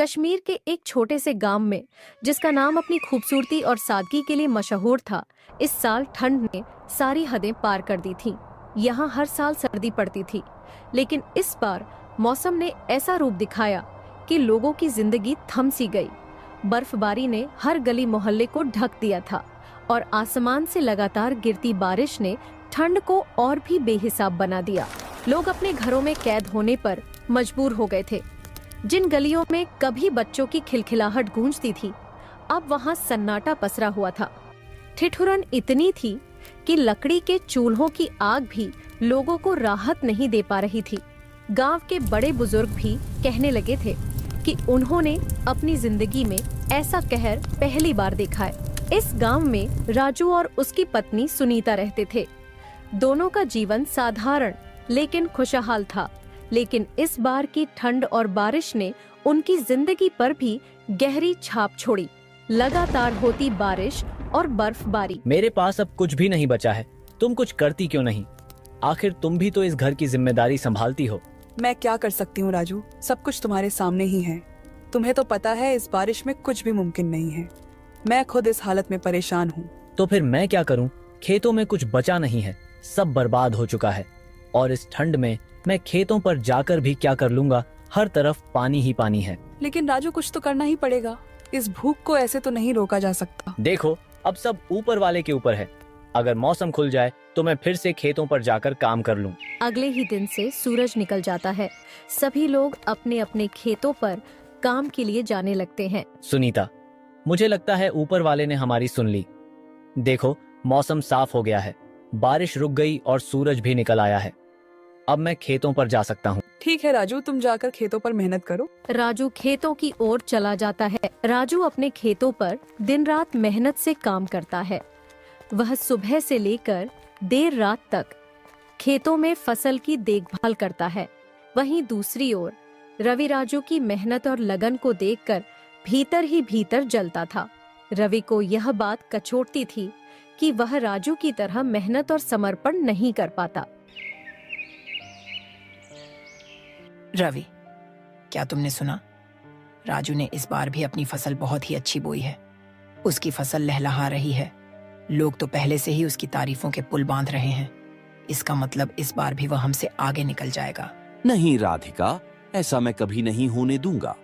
कश्मीर के एक छोटे से गांव में, जिसका नाम अपनी खूबसूरती और सादगी के लिए मशहूर था, इस साल ठंड ने सारी हदें पार कर दी थीं। यहाँ हर साल सर्दी पड़ती थी, लेकिन इस बार मौसम ने ऐसा रूप दिखाया कि लोगों की जिंदगी थम सी गई। बर्फबारी ने हर गली मोहल्ले को ढक दिया था और आसमान से लगातार गिरती बारिश ने ठंड को और भी बेहिसाब बना दिया। लोग अपने घरों में कैद होने पर मजबूर हो गए थे। जिन गलियों में कभी बच्चों की खिलखिलाहट गूंजती थी, अब वहां सन्नाटा पसरा हुआ था। ठिठुरन इतनी थी कि लकड़ी के चूल्हों की आग भी लोगों को राहत नहीं दे पा रही थी। गांव के बड़े बुजुर्ग भी कहने लगे थे कि उन्होंने अपनी जिंदगी में ऐसा कहर पहली बार देखा है। इस गांव में राजू और उसकी पत्नी सुनीता रहते थे। दोनों का जीवन साधारण लेकिन खुशहाल था, लेकिन इस बार की ठंड और बारिश ने उनकी जिंदगी पर भी गहरी छाप छोड़ी। लगातार होती बारिश और बर्फबारी। मेरे पास अब कुछ भी नहीं बचा है, तुम कुछ करती क्यों नहीं? आखिर तुम भी तो इस घर की जिम्मेदारी संभालती हो। मैं क्या कर सकती हूँ राजू, सब कुछ तुम्हारे सामने ही है। तुम्हें तो पता है इस बारिश में कुछ भी मुमकिन नहीं है। मैं खुद इस हालत में परेशान हूँ। तो फिर मैं क्या करूँ? खेतों में कुछ बचा नहीं है, सब बर्बाद हो चुका है। और इस ठंड में मैं खेतों पर जाकर भी क्या कर लूंगा? हर तरफ पानी ही पानी है। लेकिन राजू कुछ तो करना ही पड़ेगा, इस भूख को ऐसे तो नहीं रोका जा सकता। देखो, अब सब ऊपर वाले के ऊपर है। अगर मौसम खुल जाए तो मैं फिर से खेतों पर जाकर काम कर लूं। अगले ही दिन से सूरज निकल जाता है। सभी लोग अपने अपने खेतों पर काम के लिए जाने लगते हैं। सुनीता, मुझे लगता है ऊपर वाले ने हमारी सुन ली। देखो, मौसम साफ हो गया है, बारिश रुक गई और सूरज भी निकल आया है। अब मैं खेतों पर जा सकता हूँ। ठीक है राजू, तुम जाकर खेतों पर मेहनत करो। राजू खेतों की ओर चला जाता है। राजू अपने खेतों पर दिन रात मेहनत से काम करता है। वह सुबह से लेकर देर रात तक खेतों में फसल की देखभाल करता है। वहीं दूसरी ओर रवि राजू की मेहनत और लगन को देखकर भीतर ही भीतर जलता था। रवि को यह बात कचोटती थी कि वह राजू की तरह मेहनत और समर्पण नहीं कर पाता। रवि, क्या तुमने सुना? राजू ने इस बार भी अपनी फसल बहुत ही अच्छी बोई है। उसकी फसल लहलहा रही है। लोग तो पहले से ही उसकी तारीफों के पुल बांध रहे हैं। इसका मतलब इस बार भी वह हमसे आगे निकल जाएगा। नहीं राधिका, ऐसा मैं कभी नहीं होने दूंगा।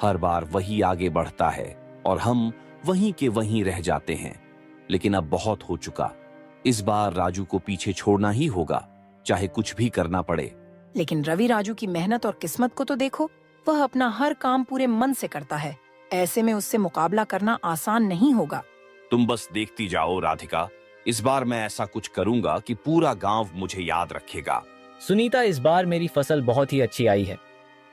हर बार वही आगे बढ़ता है और हम वहीं के वहीं रह जाते हैं। लेकिन अब बहुत हो चुका। इस बार राजू को पीछे छोड़ना ही होगा, चाहे कुछ भी करना पड़े। लेकिन रवि राजू की मेहनत और किस्मत को तो देखो। वह अपना हर काम पूरे मन से करता है। ऐसे में उससे मुकाबला करना आसान नहीं होगा। तुम बस देखती जाओ राधिका, इस बार मैं ऐसा कुछ करूंगा कि पूरा गांव मुझे याद रखेगा। सुनीता, इस बार मेरी फसल बहुत ही अच्छी आई है।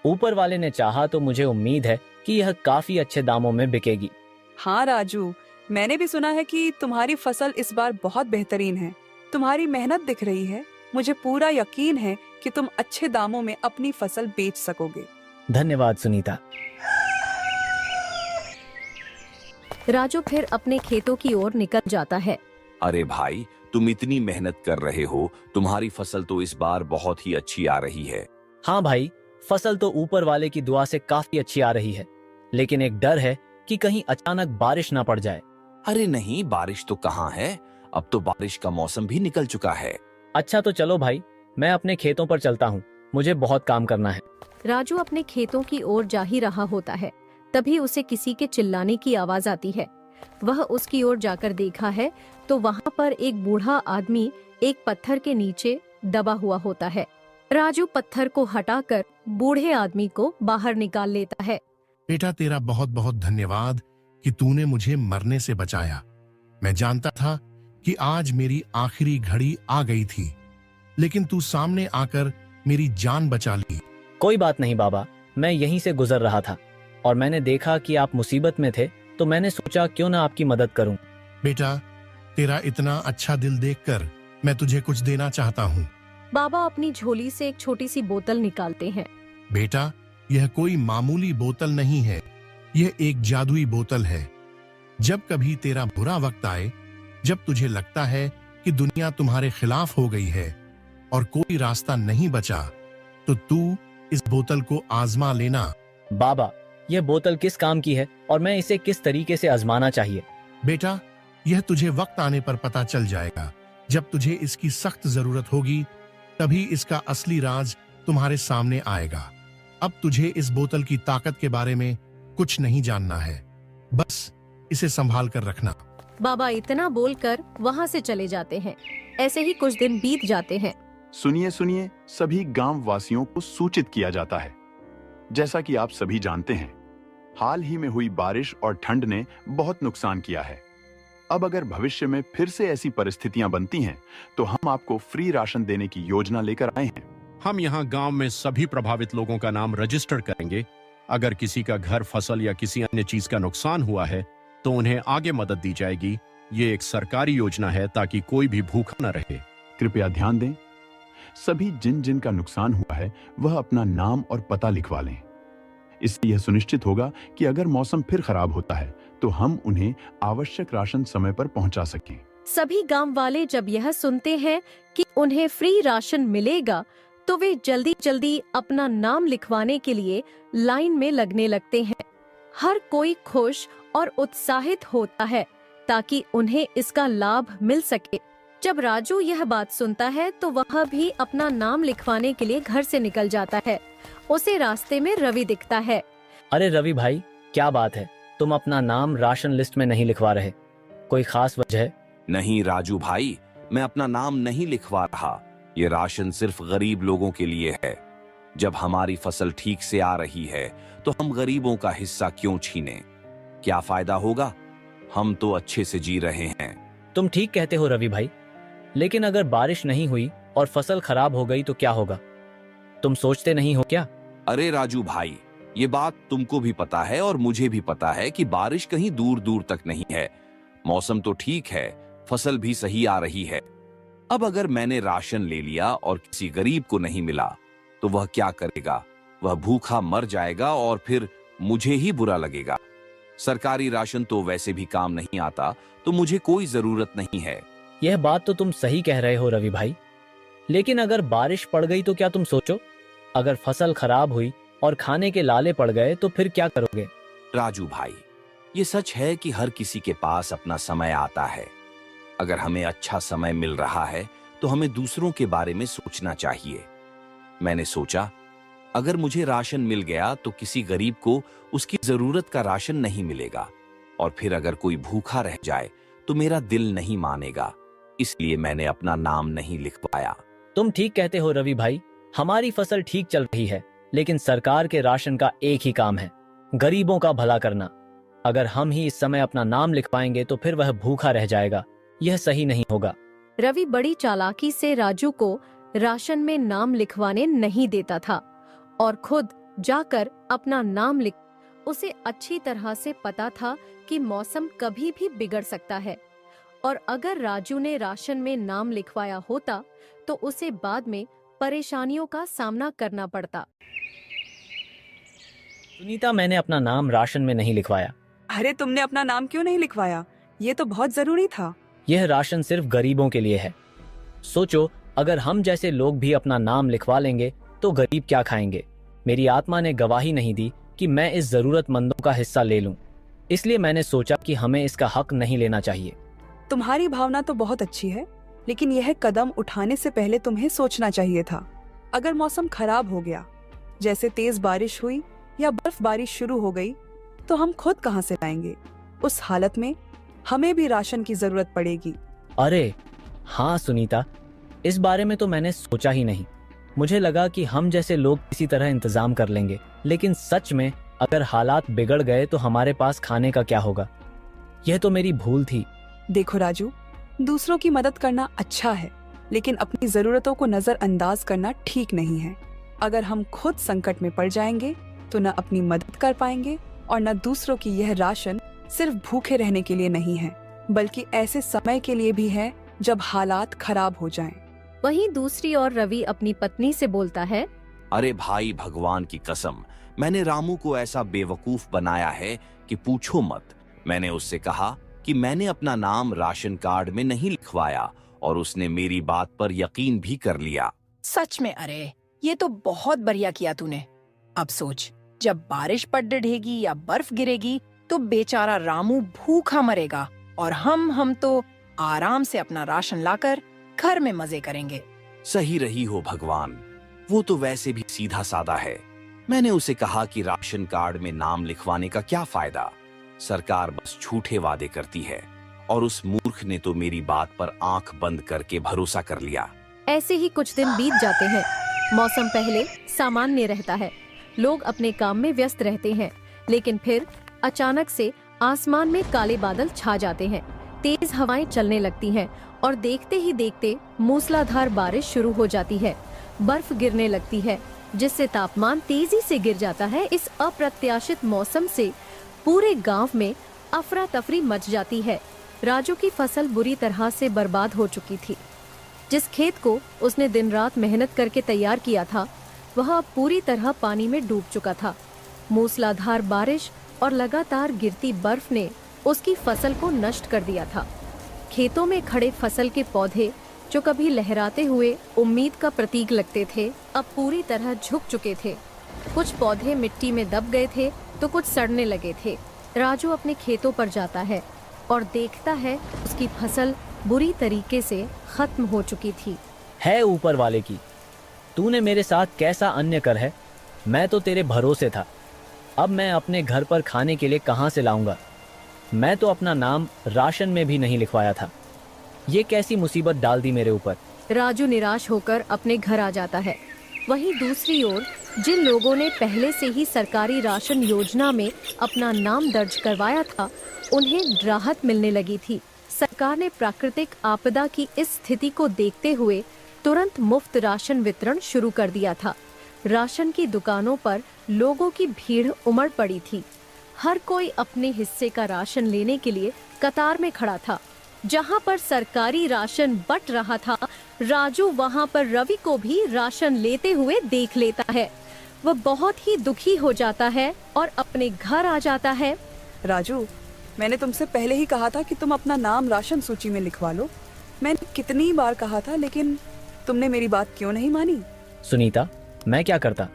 ऊपर वाले ने चाहा तो मुझे उम्मीद है कि यह काफी अच्छे दामों में बिकेगी। हाँ राजू, मैंने भी सुना है कि तुम्हारी फसल इस बार बहुत बेहतरीन है। तुम्हारी मेहनत दिख रही है। मुझे पूरा यकीन है कि तुम अच्छे दामों में अपनी फसल बेच सकोगे। धन्यवाद सुनीता। राजू फिर अपने खेतों की ओर निकल जाता है। अरे भाई, तुम इतनी मेहनत कर रहे हो, तुम्हारी फसल तो इस बार बहुत ही अच्छी आ रही है। हाँ भाई, फसल तो ऊपर वाले की दुआ से काफी अच्छी आ रही है, लेकिन एक डर है कि कहीं अचानक बारिश ना पड़ जाए। अरे नहीं, बारिश तो कहाँ है, अब तो बारिश का मौसम भी निकल चुका है। अच्छा तो चलो भाई, मैं अपने खेतों पर चलता हूँ, मुझे बहुत काम करना है। राजू अपने खेतों की ओर जा ही रहा होता है, तभी उसे किसी के चिल्लाने की आवाज आती है। वह उसकी ओर जाकर देखा है तो वहाँ पर एक बूढ़ा आदमी एक पत्थर के नीचे दबा हुआ होता है। राजू पत्थर को हटाकर बूढ़े आदमी को बाहर निकाल लेता है। बेटा, तेरा बहुत बहुत धन्यवाद कि तूने मुझे मरने से बचाया। मैं जानता था कि आज मेरी आखिरी घड़ी आ गई थी, लेकिन तू सामने आकर मेरी जान बचा ली। कोई बात नहीं बाबा, मैं यहीं से गुजर रहा था और मैंने देखा कि आप मुसीबत में थे, तो मैंने सोचा क्यों ना आपकी मदद करूं। बेटा, तेरा इतना अच्छा दिल देखकर मैं तुझे कुछ देना चाहता हूँ। बाबा अपनी झोली से एक छोटी सी बोतल निकालते हैं। बेटा, यह कोई मामूली बोतल नहीं है, यह एक जादुई बोतल है। जब कभी तेरा बुरा वक्त आए, जब तुझे लगता है कि दुनिया तुम्हारे खिलाफ हो गई है और कोई रास्ता नहीं बचा, तो तू इस बोतल को आजमा लेना। बाबा, यह बोतल किस काम की है और मैं इसे किस तरीके से आजमाना चाहिए? बेटा, यह तुझे वक्त आने पर पता चल जाएगा। जब तुझे इसकी सख्त जरूरत होगी तभी इसका असली राज तुम्हारे सामने आएगा। अब तुझे इस बोतल की ताकत के बारे में कुछ नहीं जानना है, बस इसे संभाल कर रखना। बाबा इतना बोलकर वहाँ से चले जाते हैं। ऐसे ही कुछ दिन बीत जाते हैं। सुनिए सुनिए, सभी गांव वासियों को सूचित किया जाता है। जैसा कि आप सभी जानते हैं, हाल ही में हुई बारिश और ठंड ने बहुत नुकसान किया है। अब अगर भविष्य में फिर से ऐसी परिस्थितियां बनती हैं, तो हम आपको फ्री राशन देने की योजना लेकर आए हैं। हम यहाँ गांव में सभी प्रभावित लोगों का नाम रजिस्टर करेंगे। अगर किसी का घर, फसल या किसी अन्य चीज का नुकसान हुआ है तो उन्हें आगे मदद दी जाएगी। ये एक सरकारी योजना है ताकि कोई भी भूखा न रहे। कृपया ध्यान दें, सभी जिन जिन का नुकसान हुआ है वह अपना नाम और पता लिखवा लें। इससे यह सुनिश्चित होगा कि अगर मौसम फिर खराब होता है तो हम उन्हें आवश्यक राशन समय पर पहुंचा सकें। सभी गांव वाले जब यह सुनते हैं कि उन्हें फ्री राशन मिलेगा तो वे जल्दी जल्दी अपना नाम लिखवाने के लिए लाइन में लगने लगते हैं। हर कोई खुश और उत्साहित होता है ताकि उन्हें इसका लाभ मिल सके। जब राजू यह बात सुनता है तो वह भी अपना नाम लिखवाने के लिए घर से निकल जाता है। उसे रास्ते में रवि दिखता है। अरे रवि भाई, क्या बात है? तुम अपना नाम राशन लिस्ट में नहीं लिखवा रहे? कोई खास वजह? नहीं राजू भाई, मैं अपना नाम नहीं लिखवा रहा। ये राशन सिर्फ गरीब लोगों के लिए है। जब हमारी फसल ठीक से आ रही है तो हम गरीबों का हिस्सा क्यों छीने? क्या फायदा होगा? हम तो अच्छे से जी रहे हैं। तुम ठीक कहते हो रवि भाई, लेकिन अगर बारिश नहीं हुई और फसल खराब हो गई तो क्या होगा? तुम सोचते नहीं हो क्या? अरे राजू भाई, ये बात तुमको भी पता है और मुझे भी पता है कि बारिश कहीं दूर दूर तक नहीं है। मौसम तो ठीक है, फसल भी सही आ रही है। अब अगर मैंने राशन ले लिया और किसी गरीब को नहीं मिला तो वह क्या करेगा? वह भूखा मर जाएगा और फिर मुझे ही बुरा लगेगा। सरकारी राशन तो वैसे भी काम नहीं आता, तो मुझे कोई जरूरत नहीं है। यह बात तो तुम सही कह रहे हो रवि भाई, लेकिन अगर बारिश पड़ गई तो क्या तुम सोचो? अगर फसल खराब हुई और खाने के लाले पड़ गए तो फिर क्या करोगे? राजू भाई, ये सच है कि हर किसी के पास अपना समय आता है। अगर हमें अच्छा समय मिल रहा है तो हमें दूसरों के बारे में सोचना चाहिए। मैंने सोचा, अगर मुझे राशन मिल गया तो किसी गरीब को उसकी जरूरत का राशन नहीं मिलेगा, और फिर अगर कोई भूखा रह जाए तो मेरा दिल नहीं मानेगा। इसलिए मैंने अपना नाम नहीं लिखवाया। तुम ठीक कहते हो रवि भाई, हमारी फसल ठीक चल रही है, लेकिन सरकार के राशन का एक ही काम है, गरीबों का भला करना। अगर हम ही इस समय अपना नाम लिखवाएंगे तो फिर वह भूखा रह जाएगा। यह सही नहीं होगा। रवि बड़ी चालाकी से राजू को राशन में नाम लिखवाने नहीं देता था और खुद जाकर अपना नाम लिख। उसे अच्छी तरह से पता था कि मौसम कभी भी बिगड़ सकता है और अगर राजू ने राशन में नाम लिखवाया होता तो उसे बाद में परेशानियों का सामना करना पड़ता। सुनीता, मैंने अपना नाम राशन में नहीं लिखवाया। अरे तुमने अपना नाम क्यों नहीं लिखवाया? ये तो बहुत जरूरी था। यह राशन सिर्फ गरीबों के लिए है। सोचो, अगर हम जैसे लोग भी अपना नाम लिखवा लेंगे तो गरीब क्या खाएंगे? मेरी आत्मा ने गवाही नहीं दी कि मैं इस जरूरतमंदों का हिस्सा ले लूं। इसलिए मैंने सोचा कि हमें इसका हक नहीं लेना चाहिए। तुम्हारी भावना तो बहुत अच्छी है, लेकिन यह कदम उठाने से पहले तुम्हें सोचना चाहिए था। अगर मौसम खराब हो गया, जैसे तेज बारिश हुई या बर्फबारी शुरू हो गई, तो हम खुद कहां से लाएंगे? उस हालत में हमें भी राशन की जरूरत पड़ेगी। अरे हाँ सुनीता, इस बारे में तो मैंने सोचा ही नहीं। मुझे लगा कि हम जैसे लोग किसी तरह इंतजाम कर लेंगे, लेकिन सच में अगर हालात बिगड़ गए तो हमारे पास खाने का क्या होगा? यह तो मेरी भूल थी। देखो राजू, दूसरों की मदद करना अच्छा है, लेकिन अपनी जरूरतों को नजरअंदाज करना ठीक नहीं है। अगर हम खुद संकट में पड़ जाएंगे तो न अपनी मदद कर पाएंगे और न दूसरों की। यह राशन सिर्फ भूखे रहने के लिए नहीं है, बल्कि ऐसे समय के लिए भी है जब हालात खराब हो जाएं। वहीं दूसरी ओर रवि अपनी पत्नी से बोलता है, अरे भाई, भगवान की कसम, मैंने रामू को ऐसा बेवकूफ बनाया है कि पूछो मत। मैंने उससे कहा कि मैंने अपना नाम राशन कार्ड में नहीं लिखवाया और उसने मेरी बात पर यकीन भी कर लिया। सच में? अरे ये तो बहुत बढ़िया किया तूने। अब सोच, जब बारिश पड़ ढहेगी या बर्फ गिरेगी तो बेचारा रामू भूखा मरेगा और हम तो आराम से अपना राशन लाकर घर में मजे करेंगे। सही रही हो भगवान, वो तो वैसे भी सीधा साधा है। मैंने उसे कहा कि राशन कार्ड में नाम लिखवाने का क्या फायदा, सरकार बस झूठे वादे करती है, और उस मूर्ख ने तो मेरी बात पर आंख बंद करके भरोसा कर लिया। ऐसे ही कुछ दिन बीत जाते हैं। मौसम पहले सामान्य रहता है, लोग अपने काम में व्यस्त रहते हैं, लेकिन फिर अचानक से आसमान में काले बादल छा जाते हैं, तेज हवाएं चलने लगती हैं और देखते ही देखते मूसलाधार बारिश शुरू हो जाती है। बर्फ गिरने लगती है जिससे तापमान तेजी से गिर जाता है। इस अप्रत्याशित मौसम से पूरे गांव में अफरा तफरी मच जाती है। राजू की फसल बुरी तरह से बर्बाद हो चुकी थी। जिस खेत को उसने दिन रात मेहनत करके तैयार किया था वह अब पूरी तरह पानी में डूब चुका था। मूसलाधार बारिश और लगातार गिरती बर्फ ने उसकी फसल को नष्ट कर दिया था। खेतों में खड़े फसल के पौधे जो कभी लहराते हुए उम्मीद का प्रतीक लगते थे, अब पूरी तरह झुक चुके थे। कुछ पौधे मिट्टी में दब गए थे तो कुछ सड़ने लगे थे। राजू अपने खेतों पर जाता है और देखता है उसकी फसल बुरी तरीके से खत्म हो चुकी थी। है ऊपर वाले की, तूने मेरे साथ कैसा अन्य कर है। मैं तो तेरे भरोसे था, अब मैं अपने घर पर खाने के लिए कहाँ से लाऊंगा। मैं तो अपना नाम राशन में भी नहीं लिखवाया था, ये कैसी मुसीबत डाल दी मेरे ऊपर। राजू निराश होकर अपने घर आ जाता है। वहीं दूसरी ओर जिन लोगों ने पहले से ही सरकारी राशन योजना में अपना नाम दर्ज करवाया था, उन्हें राहत मिलने लगी थी। सरकार ने प्राकृतिक आपदा की इस स्थिति को देखते हुए तुरंत मुफ्त राशन वितरण शुरू कर दिया था। राशन की दुकानों पर लोगों की भीड़ उमड़ पड़ी थी। हर कोई अपने हिस्से का राशन लेने के लिए कतार में खड़ा था। जहां पर सरकारी राशन बंट रहा था, राजू वहां पर रवि को भी राशन लेते हुए देख लेता है। वह बहुत ही दुखी हो जाता है और अपने घर आ जाता है। राजू, मैंने तुमसे पहले ही कहा था कि तुम अपना नाम राशन सूची में लिखवा लो। मैंने कितनी बार कहा था, लेकिन तुमने मेरी बात क्यों नहीं मानी? सुनीता, मैं क्या करता।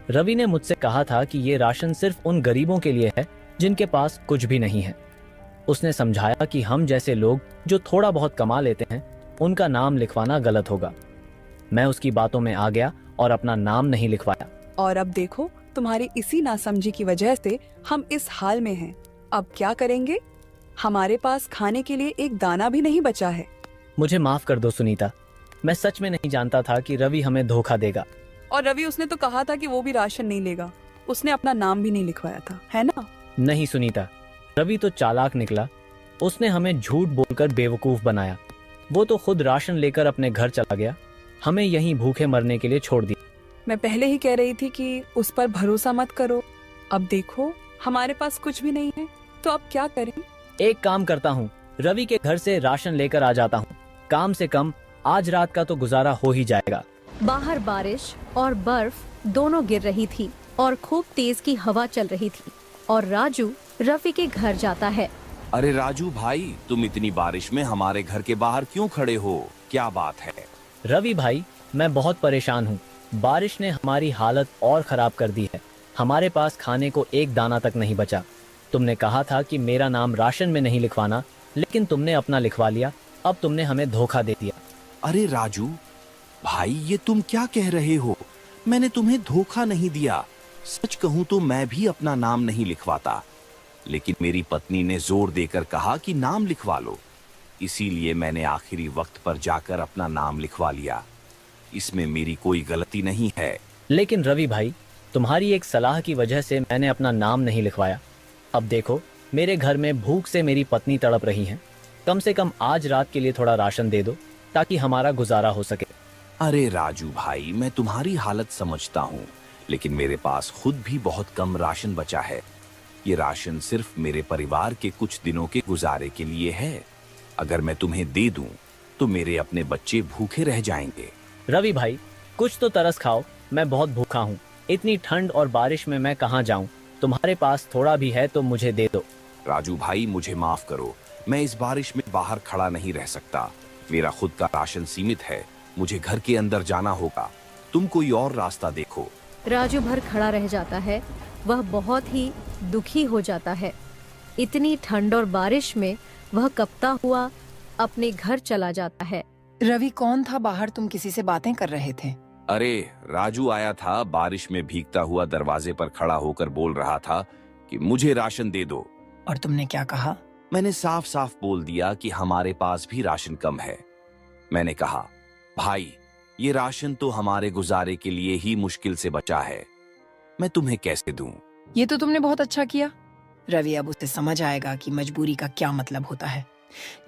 रवि ने मुझसे कहा था कि ये राशन सिर्फ उन गरीबों के लिए है जिनके पास कुछ भी नहीं है। उसने समझाया कि हम जैसे लोग जो थोड़ा बहुत कमा लेते हैं, उनका नाम लिखवाना गलत होगा। मैं उसकी बातों में आ गया और अपना नाम नहीं लिखवाया। और अब देखो, तुम्हारी इसी नासमझी की वजह से हम इस हाल में हैं। अब क्या करेंगे? हमारे पास खाने के लिए एक दाना भी नहीं बचा है। मुझे माफ कर दो सुनीता, मैं सच में नहीं जानता था कि रवि हमें धोखा देगा। और रवि, उसने तो कहा था कि वो भी राशन नहीं लेगा। उसने अपना नाम भी नहीं लिखवाया था, है ना? नहीं सुनीता, रवि तो चालाक निकला। उसने हमें झूठ बोलकर बेवकूफ बनाया। वो तो खुद राशन लेकर अपने घर चला गया, हमें यहीं भूखे मरने के लिए छोड़ दिया। मैं पहले ही कह रही थी कि उस पर भरोसा मत करो। अब देखो, हमारे पास कुछ भी नहीं है, तो अब क्या करें? एक काम करता हूँ, रवि के घर से राशन लेकर आ जाता हूँ। काम से कम आज रात का तो गुजारा हो ही जाएगा। बाहर बारिश और बर्फ दोनों गिर रही थी और खूब तेज की हवा चल रही थी और राजू रवि के घर जाता है। अरे राजू भाई, तुम इतनी बारिश में हमारे घर के बाहर क्यों खड़े हो? क्या बात है? रवि भाई, मैं बहुत परेशान हूँ। बारिश ने हमारी हालत और खराब कर दी है। हमारे पास खाने को एक दाना तक नहीं बचा। तुमने कहा था कि मेरा नाम राशन में नहीं लिखवाना, लेकिन तुमने अपना लिखवा लिया। अब तुमने हमें धोखा दे दिया। अरे राजू भाई, ये तुम क्या कह रहे हो? मैंने तुम्हें धोखा नहीं दिया। सच कहूं तो मैं भी अपना नाम नहीं लिखवाता, लेकिन मेरी पत्नी ने जोर देकर कहा कि नाम लिखवा लो, इसीलिए मैंने आखिरी वक्त पर जाकर अपना नाम लिखवा लिया। इसमें मेरी कोई गलती नहीं है। लेकिन रवि भाई, तुम्हारी एक सलाह की वजह से मैंने अपना नाम नहीं लिखवाया। अब देखो, मेरे घर में भूख से मेरी पत्नी तड़प रही है। कम से कम आज रात के लिए थोड़ा राशन दे दो ताकि हमारा गुजारा हो सके। अरे राजू भाई, मैं तुम्हारी हालत समझता हूँ, लेकिन मेरे पास खुद भी बहुत कम राशन बचा है। ये राशन सिर्फ मेरे परिवार के कुछ दिनों के गुजारे के लिए है। अगर मैं तुम्हें दे दूं तो मेरे अपने बच्चे भूखे रह जाएंगे। रवि भाई, कुछ तो तरस खाओ, मैं बहुत भूखा हूँ। इतनी ठंड और बारिश में मैं कहाँ जाऊँ? तुम्हारे पास थोड़ा भी है तो मुझे दे दो। राजू भाई, मुझे माफ करो, मैं इस बारिश में बाहर खड़ा नहीं रह सकता। मेरा खुद का राशन सीमित है, मुझे घर के अंदर जाना होगा। तुम कोई और रास्ता देखो। राजू भर खड़ा रह जाता है। वह बहुत ही दुखी हो जाता है। इतनी ठंड और बारिश में वह कपता हुआ अपने घर चला जाता है। रवि, कौन था बाहर? तुम किसी से बातें कर रहे थे? अरे राजू आया था, बारिश में भीगता हुआ दरवाजे पर खड़ा होकर बोल रहा था कि मुझे राशन दे दो। और तुमने क्या कहा? मैंने साफ साफ बोल दिया कि हमारे पास भी राशन कम है। मैंने कहा, भाई ये राशन तो हमारे गुजारे के लिए ही मुश्किल से बचा है, मैं तुम्हें कैसे दूं? ये तो तुमने बहुत अच्छा किया। रवि, अब उसे समझ आएगा कि मजबूरी का क्या मतलब होता है।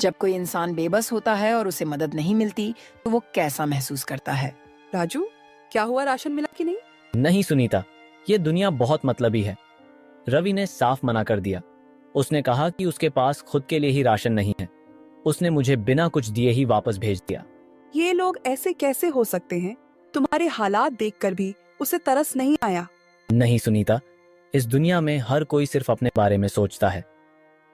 जब कोई इंसान बेबस होता है और उसे मदद नहीं मिलती तो वो कैसा महसूस करता है। राजू, क्या हुआ, राशन मिला कि नहीं? नहीं सुनीता, ये दुनिया बहुत मतलबी है। रवि ने साफ मना कर दिया। उसने कहा कि उसके पास खुद के लिए ही राशन नहीं है। उसने मुझे बिना कुछ दिए ही वापस भेज दिया। ये लोग ऐसे कैसे हो सकते हैं? तुम्हारे हालात देखकर भी उसे तरस नहीं आया? नहीं सुनीता, इस दुनिया में हर कोई सिर्फ अपने बारे में सोचता है।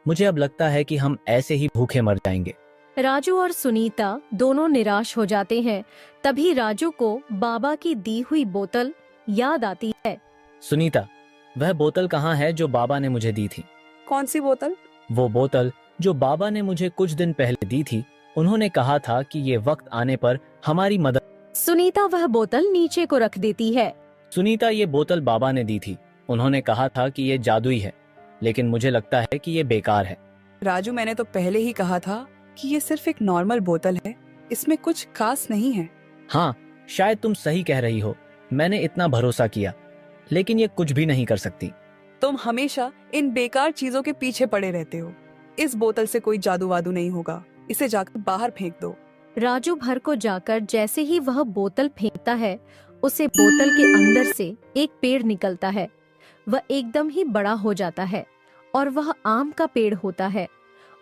मुझे अब लगता है कि हम ऐसे ही भूखे मर जाएंगे। राजू और सुनीता दोनों निराश हो जाते हैं। तभी राजू को बाबा की दी हुई बोतल याद आती है। सुनीता, वह बोतल कहाँ है जो बाबा ने मुझे दी थी? कौन सी बोतल? वो बोतल जो बाबा ने मुझे कुछ दिन पहले दी थी। उन्होंने कहा था कि ये वक्त आने पर हमारी मदद। सुनीता वह बोतल नीचे को रख देती है। सुनीता, ये बोतल बाबा ने दी थी। उन्होंने कहा था कि ये जादुई है, लेकिन मुझे लगता है कि ये बेकार है। राजू, मैंने तो पहले ही कहा था कि ये सिर्फ एक नॉर्मल बोतल है, इसमें कुछ खास नहीं है। हाँ, शायद तुम सही कह रही हो। मैंने इतना भरोसा किया, लेकिन ये कुछ भी नहीं कर सकती। तुम हमेशा इन बेकार चीजों के पीछे पड़े रहते हो। इस बोतल से कोई जादू वादू नहीं होगा, इसे जाकर बाहर फेंक दो। राजू भर को जाकर जैसे ही वह बोतल फेंकता है, उसे बोतल के अंदर से एक पेड़ निकलता है। वह एकदम ही बड़ा हो जाता है और वह आम का पेड़ होता है।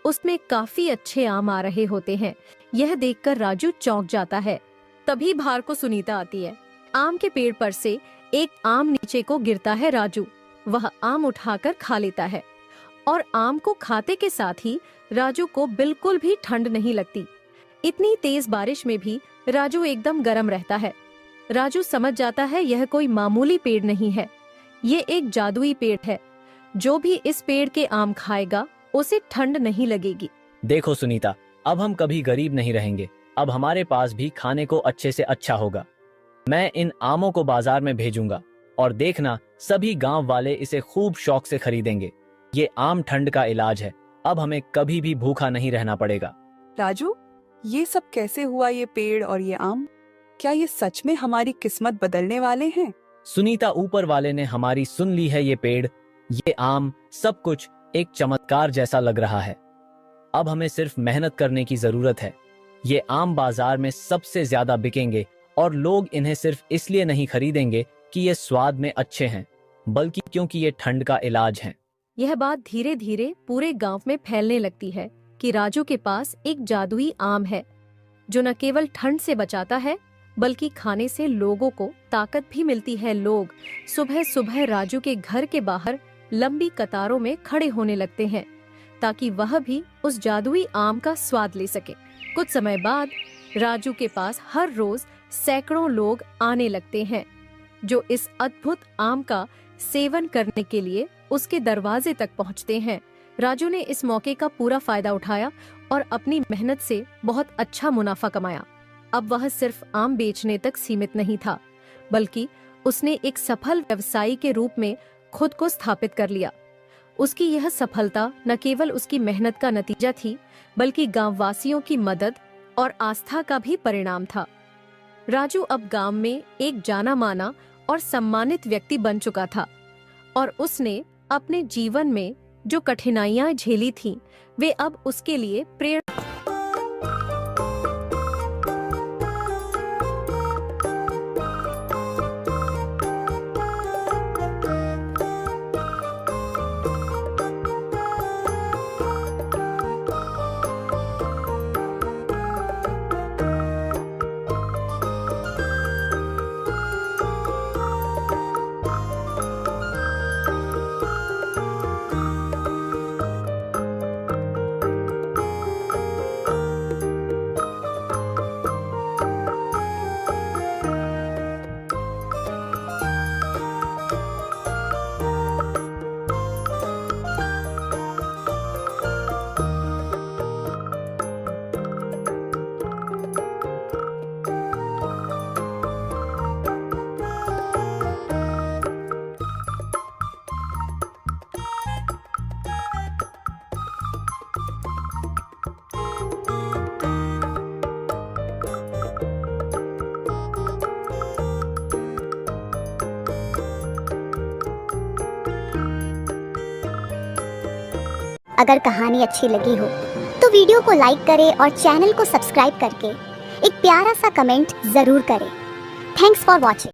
उसमें काफी अच्छे आम आ रहे होते हैं। यह देखकर राजू चौंक जाता है। तभी बाहर को सुनीता आती है। आम के पेड़ पर से एक आम नीचे को गिरता है। राजू वह आम उठाकर खा लेता है और आम को खाते के साथ ही राजू को बिल्कुल भी ठंड नहीं लगती। इतनी तेज बारिश में भी राजू एकदम गर्म रहता है। राजू समझ जाता है यह कोई मामूली पेड़ नहीं है, ये एक जादुई पेड़ है। जो भी इस पेड़ के आम खाएगा उसे ठंड नहीं लगेगी। देखो सुनीता, अब हम कभी गरीब नहीं रहेंगे। अब हमारे पास भी खाने को अच्छे से अच्छा होगा। मैं इन आमों को बाजार में भेजूंगा और देखना सभी गांव वाले इसे खूब शौक से खरीदेंगे। ये आम ठंड का इलाज है। अब हमें कभी भी भूखा नहीं रहना पड़ेगा। राजू, ये सब कैसे हुआ? ये पेड़ और ये आम, क्या ये सच में हमारी किस्मत बदलने वाले हैं? सुनीता, ऊपर वाले ने हमारी सुन ली है। ये पेड़, ये आम, सब कुछ एक चमत्कार जैसा लग रहा है। अब हमें सिर्फ मेहनत करने की जरूरत है। ये आम बाजार में सबसे ज्यादा बिकेंगे और लोग इन्हें सिर्फ इसलिए नहीं खरीदेंगे कि ये स्वाद में अच्छे हैं, बल्कि क्योंकि ये ठंड का इलाज है। यह बात धीरे धीरे पूरे गांव में फैलने लगती है कि राजू के पास एक जादुई आम है जो न केवल ठंड से बचाता है, बल्कि खाने से लोगों को ताकत भी मिलती है। लोग सुबह सुबह राजू के घर के बाहर लंबी कतारों में खड़े होने लगते हैं ताकि वह भी उस जादुई आम का स्वाद ले सके। कुछ समय बाद राजू के पास हर रोज सैकड़ों लोग आने लगते हैं जो इस अद्भुत आम का सेवन करने के लिए उसके दरवाजे तक पहुंचते हैं। राजू ने इस मौके का पूरा फायदा उठाया और अपनी मेहनत से बहुत अच्छा मुनाफा कमाया। अब वह सिर्फ आम बेचने तक सीमित नहीं था, बल्कि उसने एक सफल व्यवसायी के रूप में खुद को स्थापित कर लिया। उसकी यह सफलता न केवल उसकी मेहनत का नतीजा थी, बल्कि गांववासियों की मदद और आस्था का भी परिणाम था। राजू अब गांव में एक जाना माना और सम्मानित व्यक्ति बन चुका था और उसने अपने जीवन में जो कठिनाइयां झेली थीं, वे अब उसके लिए प्रेरणा अगर कहानी अच्छी लगी हो तो वीडियो को लाइक करें और चैनल को सब्सक्राइब करके एक प्यारा सा कमेंट जरूर करें। Thanks for watching.